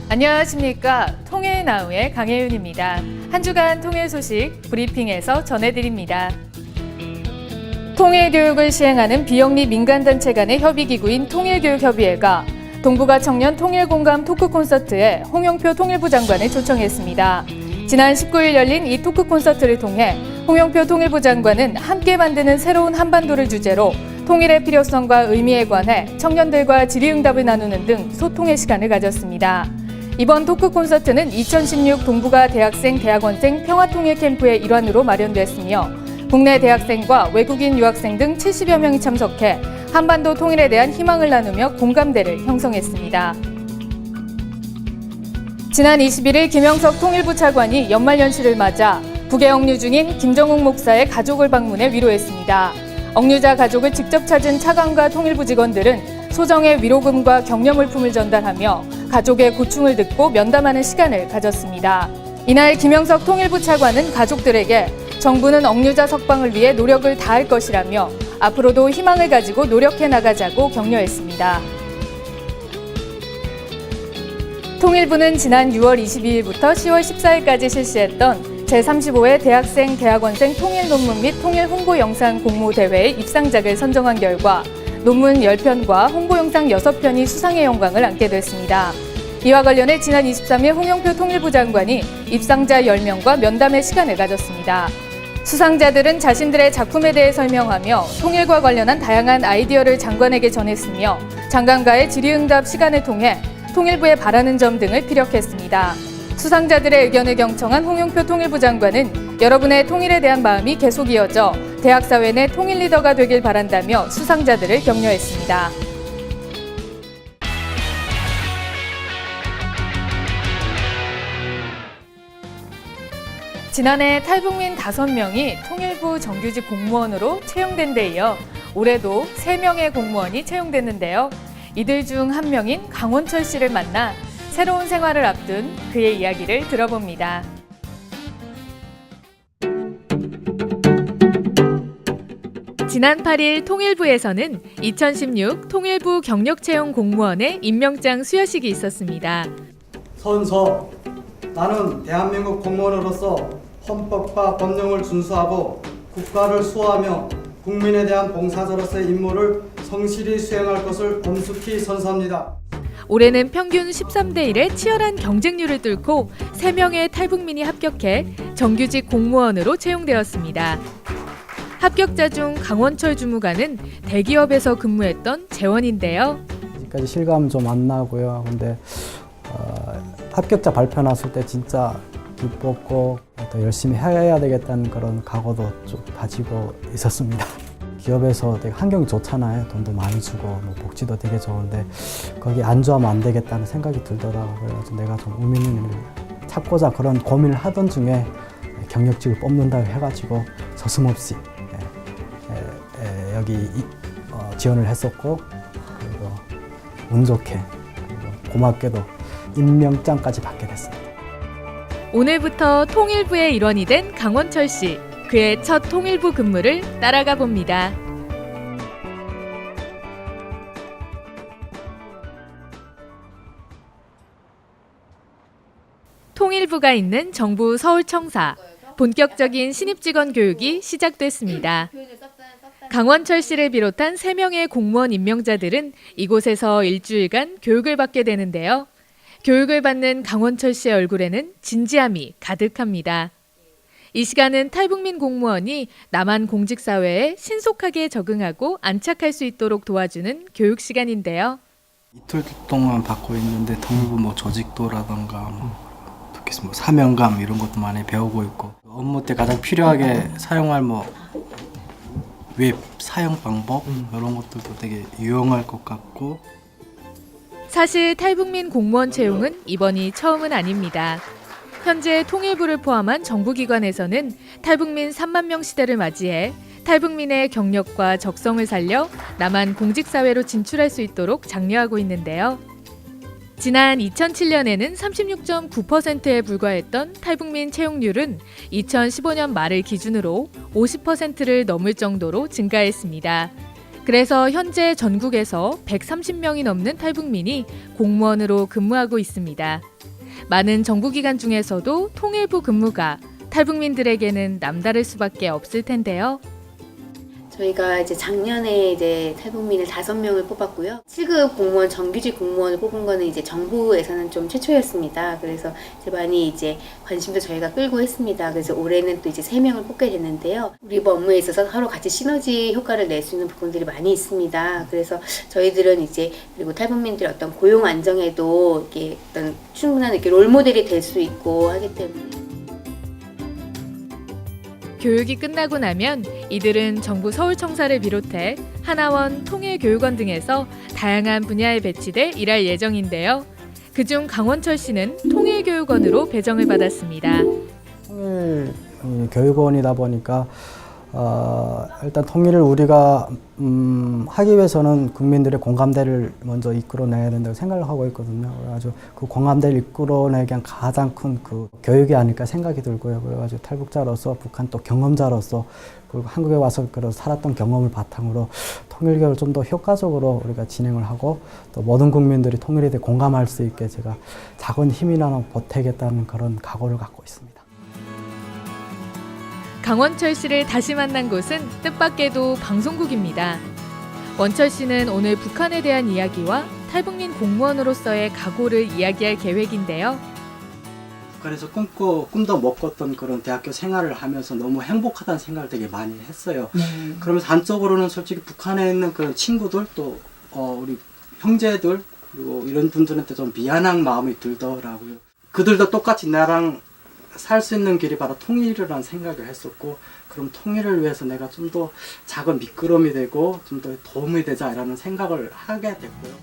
안녕하십니까. 통일나우의 강혜윤입니다. 한 주간 통일 소식 브리핑에서 전해드립니다. 통일교육을 시행하는 비영리 민간단체 간의 협의기구인 통일교육협의회가 동북아 청년 통일공감 토크 콘서트에 홍영표 통일부 장관을 초청했습니다. 지난 19일 열린 이 토크 콘서트를 통해 홍영표 통일부 장관은 함께 만드는 새로운 한반도를 주제로 통일의 필요성과 의미에 관해 청년들과 질의응답을 나누는 등 소통의 시간을 가졌습니다. 이번 토크 콘서트는 2016 동북아 대학생 대학원생 평화통일 캠프의 일환으로 마련됐으며 국내 대학생과 외국인 유학생 등 70여 명이 참석해 한반도 통일에 대한 희망을 나누며 공감대를 형성했습니다. 지난 21일 김영석 통일부 차관이 연말연시를 맞아 북에 억류 중인 김정욱 목사의 가족을 방문해 위로했습니다. 억류자 가족을 직접 찾은 차관과 통일부 직원들은 소정의 위로금과 격려물품을 전달하며 가족의 고충을 듣고 면담하는 시간을 가졌습니다. 이날 김영석 통일부 차관은 가족들에게 정부는 억류자 석방을 위해 노력을 다할 것이라며 앞으로도 희망을 가지고 노력해 나가자고 격려했습니다. 통일부는 지난 6월 22일부터 10월 14일까지 실시했던 제35회 대학생, 대학원생 통일 논문 및 통일 홍보 영상 공모 대회의 입상작을 선정한 결과 논문 10편과 홍보 영상 6편이 수상의 영광을 안게 됐습니다. 이와 관련해 지난 23일 홍영표 통일부 장관이 입상자 10명과 면담의 시간을 가졌습니다. 수상자들은 자신들의 작품에 대해 설명하며 통일과 관련한 다양한 아이디어를 장관에게 전했으며 장관과의 질의응답 시간을 통해 통일부에 바라는 점 등을 피력했습니다. 수상자들의 의견을 경청한 홍영표 통일부 장관은 여러분의 통일에 대한 마음이 계속 이어져 대학사회 내 통일 리더가 되길 바란다며 수상자들을 격려했습니다. 지난해 탈북민 5명이 통일부 정규직 공무원으로 채용된 데 이어 올해도 3명의 공무원이 채용됐는데요. 이들 중 한 명인 강원철 씨를 만나 새로운 생활을 앞둔 그의 이야기를 들어봅니다. 지난 8일 통일부에서는 2016 통일부 경력채용 공무원의 임명장 수여식이 있었습니다. 선서, 나는 대한민국 공무원으로서 헌법과 법령을 준수하고 국가를 수호하며 국민에 대한 봉사자로서의 임무를 성실히 수행할 것을 엄숙히 선서합니다. 올해는 평균 13대 1의 치열한 경쟁률을 뚫고 3명의 탈북민이 합격해 정규직 공무원으로 채용되었습니다. 합격자 중 강원철 주무관은 대기업에서 근무했던 재원인데요. 아직까지 실감 좀 안 나고요. 근데 합격자 발표 났을 때 진짜 기뻤고 더 열심히 해야 되겠다는 그런 각오도 좀 가지고 있었습니다. 기업에서 되게 환경이 좋잖아요. 돈도 많이 주고 뭐 복지도 되게 좋은데 거기 안주하면 안 되겠다는 생각이 들더라고요. 그래서 내가 좀 의미를 찾고자 그런 고민을 하던 중에 경력직을 뽑는다고 해가지고 서슴없이 여기 지원을 했었고 그리고 운 좋게 그리고 고맙게도 임명장까지 받게 됐습니다. 오늘부터 통일부의 일원이 된 강원철 씨. 그의 첫 통일부 근무를 따라가 봅니다. 통일부가 있는 정부 서울청사. 본격적인 신입직원 교육이 시작됐습니다. 강원철 씨를 비롯한 3명의 공무원 임명자들은 이곳에서 일주일간 교육을 받게 되는데요. 교육을 받는 강원철 씨의 얼굴에는 진지함이 가득합니다. 이 시간은 탈북민 공무원이 남한 공직사회에 신속하게 적응하고 안착할 수 있도록 도와주는 교육 시간인데요. 이틀 동안 받고 있는데 통일부 뭐 조직도라던가 특히 뭐 사명감 이런 것도 많이 배우고 있고 업무 때 가장 필요하게 사용할 뭐 웹 사용 방법 이런 것들도 되게 유용할 것 같고. 사실 탈북민 공무원 채용은 이번이 처음은 아닙니다. 현재 통일부를 포함한 정부기관에서는 탈북민 3만 명 시대를 맞이해 탈북민의 경력과 적성을 살려 남한 공직사회로 진출할 수 있도록 장려하고 있는데요. 지난 2007년에는 36.9%에 불과했던 탈북민 채용률은 2015년 말을 기준으로 50%를 넘을 정도로 증가했습니다. 그래서 현재 전국에서 130명이 넘는 탈북민이 공무원으로 근무하고 있습니다. 많은 정부기관 중에서도 통일부 근무가 탈북민들에게는 남다를 수밖에 없을 텐데요. 저희가 이제 작년에 이제 탈북민을 5명을 뽑았고요. 7급 공무원, 정규직 공무원을 뽑은 거는 이제 정부에서는 좀 최초였습니다. 그래서 이제 많이 이제 관심도 저희가 끌고 했습니다. 그래서 올해는 또 이제 3명을 뽑게 됐는데요. 우리 업무에 있어서 서로 같이 시너지 효과를 낼 수 있는 부분들이 많이 있습니다. 그래서 저희들은 이제 그리고 탈북민들의 어떤 고용 안정에도 이렇게 어떤 충분한 이렇게 롤 모델이 될 수 있고 하기 때문에. 교육이 끝나고 나면 이들은 정부 서울청사를 비롯해 하나원, 통일교육원 등에서 다양한 분야에 배치돼 일할 예정인데요. 그중 강원철 씨는 통일교육원으로 배정을 받았습니다. 통일 교육원이다 보니까 일단 통일을 우리가 하기 위해서는 국민들의 공감대를 먼저 이끌어내야 된다고 생각을 하고 있거든요. 그래가지고 그 공감대를 이끌어내기 위한 가장 큰 그 교육이 아닐까 생각이 들고요. 그래가지고 탈북자로서 북한 또 경험자로서 그리고 한국에 와서 그런 살았던 경험을 바탕으로 통일 교육을 좀 더 효과적으로 우리가 진행을 하고 또 모든 국민들이 통일에 대해 공감할 수 있게 제가 작은 힘이나마 보태겠다는 그런 각오를 갖고 있습니다. 강원철 씨를 다시 만난 곳은 뜻밖에도 방송국입니다. 원철 씨는 오늘 북한에 대한 이야기와 탈북민 공무원으로서의 각오를 이야기할 계획인데요. 북한에서 꿈도 못 꿨던 그런 대학교 생활을 하면서 너무 행복하다는 생각을 되게 많이 했어요. 그러면서 한쪽으로는 솔직히 북한에 있는 그런 친구들 또 우리 형제들 그리고 이런 분들한테 좀 미안한 마음이 들더라고요. 그들도 똑같이 나랑 살 수 있는 길이 바로 통일이라는 생각을 했었고, 그럼 통일을 위해서 내가 좀 더 작은 미끄럼이 되고 좀 더 도움이 되자라는 생각을 하게 됐고요.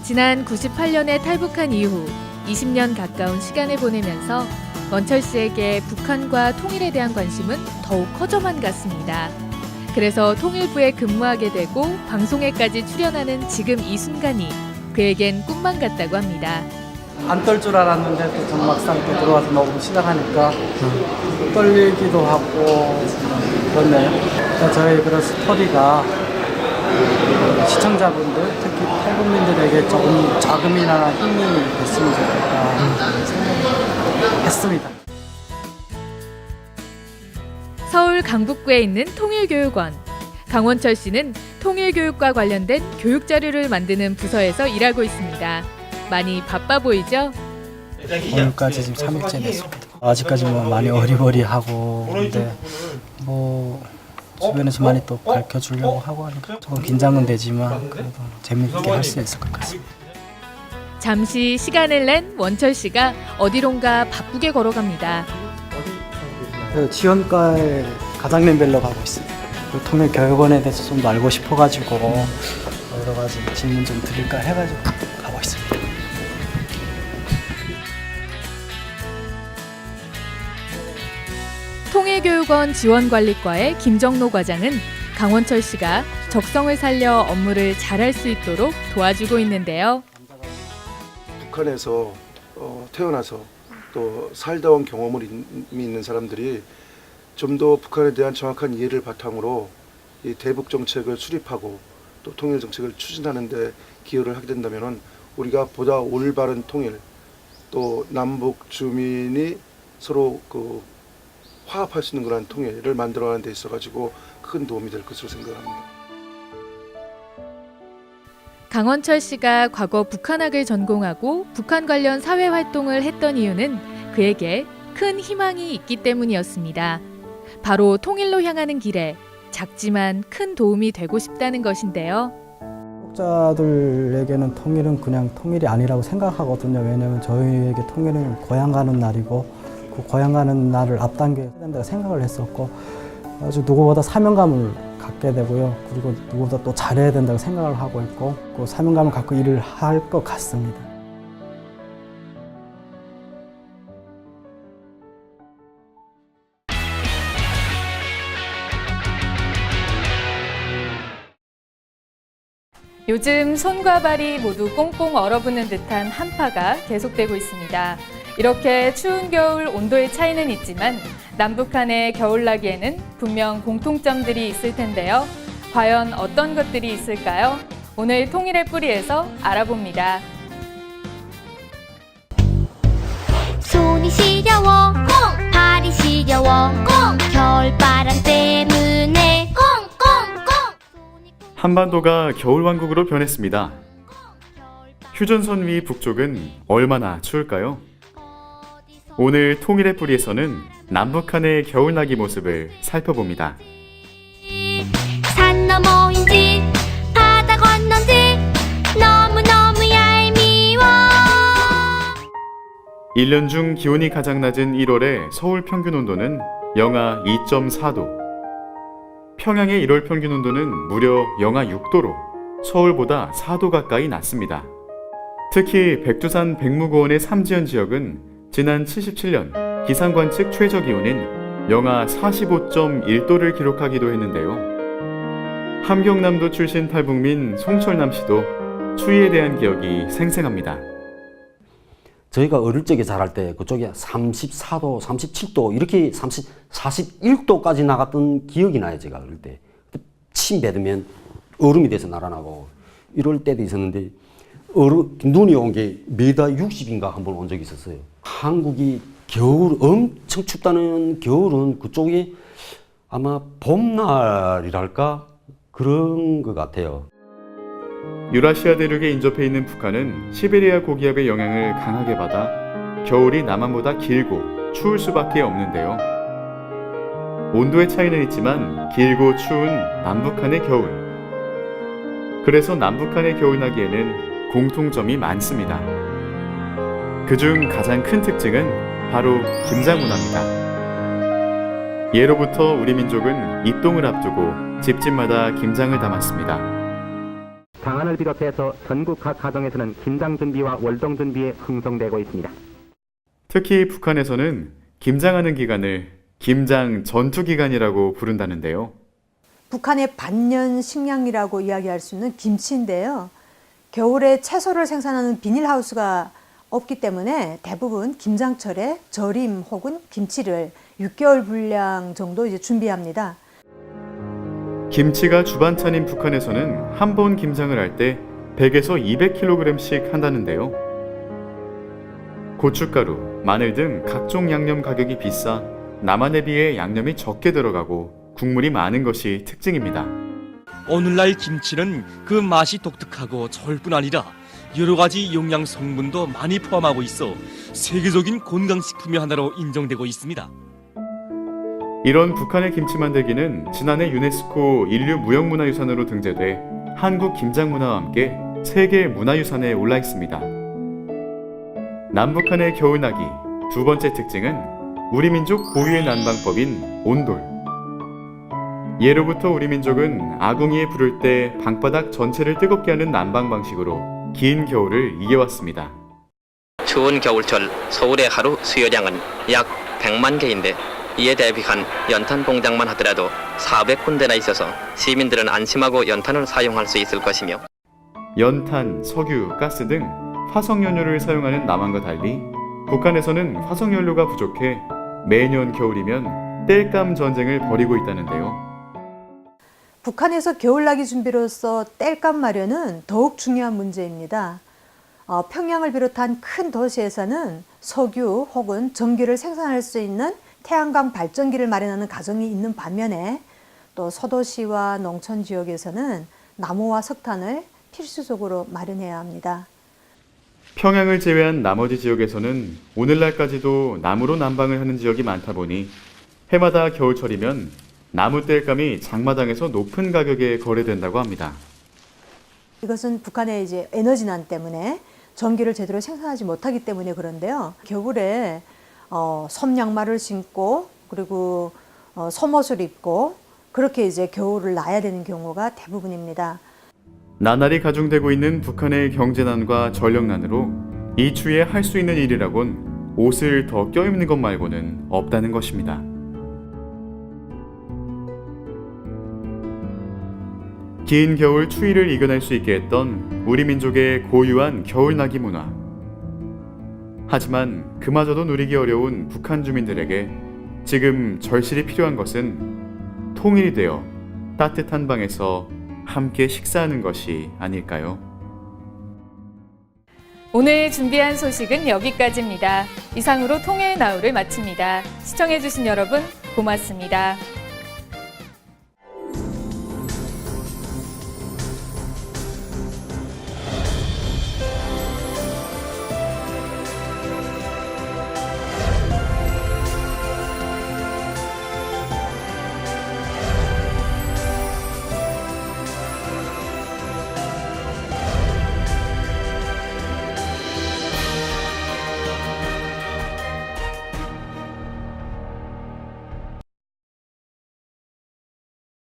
지난 98년에 탈북한 이후 20년 가까운 시간을 보내면서 원철 씨에게 북한과 통일에 대한 관심은 더욱 커져만 갔습니다. 그래서 통일부에 근무하게 되고 방송에까지 출연하는 지금 이 순간이 그에겐 꿈만 같다고 합니다. 안 떨 줄 알았는데 또 좀 막상 또 들어와서 녹음 시작하니까 떨리기도 하고 그렇네요. 저희 그런 스토리가 시청자분들 특히 탈북민들에게 조금 자금이나 힘이 됐으면 좋겠다 생각했습니다. 서울 강북구에 있는 통일교육원. 강원철 씨는 통일교육과 관련된 교육 자료를 만드는 부서에서 일하고 있습니다. 많이 바빠 보이죠? 오늘까지 지금 3일째 됐습니다. 아직까지 뭐 많이 어리버리하고 근데 뭐 주변에서 많이 또 가르쳐주려고 하고 하니까 조금 긴장은 되지만 그래도 재밌게 할 수 있을 것 같습니다. 잠시 시간을 낸 원철 씨가 어디론가 바쁘게 걸어갑니다. 지원과에 가장님 뵈러 가고 있습니다. 통일교육원에 대해서 좀 더 알고 싶어가지고 여러 가지 질문 좀 드릴까 해가지고 가고 있습니다. 통일교육원 지원관리과의 김정로 과장은 강원철 씨가 적성을 살려 업무를 잘할 수 있도록 도와주고 있는데요. 북한에서 태어나서 또 살다 온 경험을 있는 사람들이 좀 더 북한에 대한 정확한 이해를 바탕으로 이 대북 정책을 수립하고 또 통일 정책을 추진하는 데 기여를 하게 된다면은 우리가 보다 올바른 통일 또 남북 주민이 서로 그 화합할 수 있는 그런 통일을 만들어가는 데 있어가지고 큰 도움이 될 것으로 생각합니다. 강원철 씨가 과거 북한학을 전공하고 북한 관련 사회 활동을 했던 이유는 그에게 큰 희망이 있기 때문이었습니다. 바로 통일로 향하는 길에 작지만 큰 도움이 되고 싶다는 것인데요. 탈북자들에게는 통일은 그냥 통일이 아니라고 생각하거든요. 왜냐하면 저희에게 통일은 고향 가는 날이고 그 고향 가는 날을 앞당겨야 된다고 생각을 했었고 아주 누구보다 사명감을 갖게 되고요. 그리고 누구보다 또 잘해야 된다고 생각을 하고 있고 그 사명감을 갖고 일을 할 것 같습니다. 요즘 손과 발이 모두 꽁꽁 얼어붙는 듯한 한파가 계속되고 있습니다. 이렇게 추운 겨울 온도의 차이는 있지만 남북한의 겨울나기에는 분명 공통점들이 있을 텐데요. 과연 어떤 것들이 있을까요? 오늘 통일의 뿌리에서 알아봅니다. 손이 시려워 콩 발이 시려워 콩 겨울바람 때문에 콩콩콩 한반도가 겨울왕국으로 변했습니다. 휴전선 위 북쪽은 얼마나 추울까요? 오늘 통일의 뿌리에서는 남북한의 겨울나기 모습을 살펴봅니다. 산 너머인지 바다 건넌지 너무너무 얄미워 1년 중 기온이 가장 낮은 1월의 서울 평균 온도는 영하 2.4도, 평양의 1월 평균 온도는 무려 영하 6도로 서울보다 4도 가까이 낮습니다. 특히 백두산 백무고원의 삼지연 지역은 지난 77년 기상관 측 최저 기온인 영하 45.1도를 기록하기도 했는데요. 함경남도 출신 탈북민 송철남 씨도 추위에 대한 기억이 생생합니다. 저희가 어릴 적에 자랄 때 그쪽에 34도, 37도 이렇게 41도까지 나갔던 기억이 나요. 제가 어릴 때. 침 뱉으면 얼음이 돼서 날아나고 이럴 때도 있었는데 눈이 온 게 메다 60인가 한 번 온 적이 있었어요. 한국이 겨울 엄청 춥다는 겨울은 그쪽이 아마 봄날이랄까 그런 것 같아요. 유라시아 대륙에 인접해 있는 북한은 시베리아 고기압의 영향을 강하게 받아 겨울이 남한보다 길고 추울 수밖에 없는데요. 온도의 차이는 있지만 길고 추운 남북한의 겨울. 그래서 남북한의 겨울나기에는 공통점이 많습니다. 그중 가장 큰 특징은 바로 김장문화입니다. 예로부터 우리 민족은 입동을 앞두고 집집마다 김장을 담았습니다. 방안을 비롯해서 전국 각 가정에서는 김장 준비와 월동 준비에 흥성되고 있습니다. 특히 북한에서는 김장하는 기간을 김장 전투 기간이라고 부른다는데요. 북한의 반년 식량이라고 이야기할 수 있는 김치인데요. 겨울에 채소를 생산하는 비닐하우스가 없기 때문에 대부분 김장철에 절임 혹은 김치를 6개월 분량 정도 이제 준비합니다. 김치가 주반찬인 북한에서는 한 번 김장을 할 때 100에서 200kg씩 한다는데요. 고춧가루, 마늘 등 각종 양념 가격이 비싸 남한에 비해 양념이 적게 들어가고 국물이 많은 것이 특징입니다. 오늘날 김치는 그 맛이 독특하고 좋을 뿐 아니라 여러 가지 영양 성분도 많이 포함하고 있어 세계적인 건강식품의 하나로 인정되고 있습니다. 이런 북한의 김치 만들기는 지난해 유네스코 인류무형문화유산으로 등재돼 한국 김장문화와 함께 세계 문화유산에 올라 있습니다. 남북한의 겨울나기 두 번째 특징은 우리 민족 고유의 난방법인 온돌. 예로부터 우리 민족은 아궁이에 불을 때 방바닥 전체를 뜨겁게 하는 난방 방식으로 긴 겨울을 이겨왔습니다. 추운 겨울철 서울의 하루 수요량은 약 100만 개인데 이에 대비한 연탄 공장만 하더라도 400군데나 있어서 시민들은 안심하고 연탄을 사용할 수 있을 것이며 연탄, 석유, 가스 등 화석연료를 사용하는 남한과 달리 북한에서는 화석연료가 부족해 매년 겨울이면 땔감 전쟁을 벌이고 있다는데요. 북한에서 겨울나기 준비로서 땔감 마련은 더욱 중요한 문제입니다. 평양을 비롯한 큰 도시에서는 석유 혹은 전기를 생산할 수 있는 태양광 발전기를 마련하는 가정이 있는 반면에 또 소도시와 농촌 지역에서는 나무와 석탄을 필수적으로 마련해야 합니다. 평양을 제외한 나머지 지역에서는 오늘날까지도 나무로 난방을 하는 지역이 많다 보니 해마다 겨울철이면 나무 땔감이 장마당에서 높은 가격에 거래된다고 합니다. 이것은 북한의 이제 에너지난 때문에 전기를 제대로 생산하지 못하기 때문에 그런데요. 겨울에 솜양말을 신고 그리고 솜옷을 입고 그렇게 이제 겨울을 나야 되는 경우가 대부분입니다. 나날이 가중되고 있는 북한의 경제난과 전력난으로 이 추위에 할 수 있는 일이라곤 옷을 더 껴입는 것 말고는 없다는 것입니다. 긴 겨울 추위를 이겨낼 수 있게 했던 우리 민족의 고유한 겨울나기 문화. 하지만 그마저도 누리기 어려운 북한 주민들에게 지금 절실히 필요한 것은 통일이 되어 따뜻한 방에서 함께 식사하는 것이 아닐까요? 오늘 준비한 소식은 여기까지입니다. 이상으로 통일 나우를 마칩니다. 시청해주신 여러분 고맙습니다.